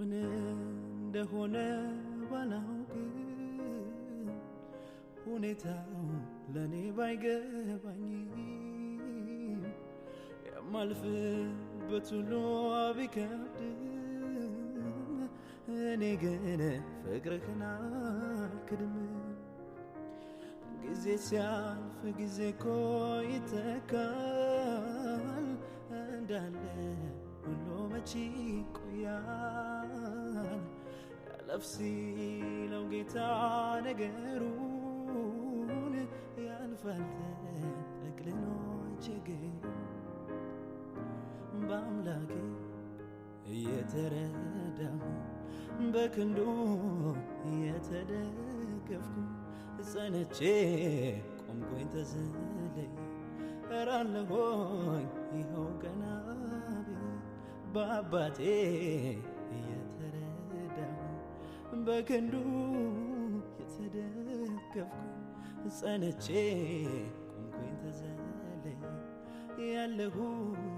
ምን እንደሆነ ባላውቅም ሁኔታው ለኔ ባይገባኝም የማልፍበት ሁሉ ቢከብድም እኔ ግን ፍቅርህን አልክድም ጊዜ ሲያልፍ ጊዜ እኮ ይተካል እንዳለ ሁሉ መቼ ይቆያል ያለፍ ሲለው ጌታ ነገሩን ያልፋል ተጠቅልሎ ችግሩ በአምላኬ እየተረዳሁ በክንዱ እየተደገፍኩ ጸንቼ ቆምኩኝ ተዘለይ እራለሆኝ ይኸው ቀና ብዬ በአባቴ እየተረዳሁ በክንዱ እየተደገፍኩ ጸንቼ ቆምኩኝ ተዘለይ ያለሁኝ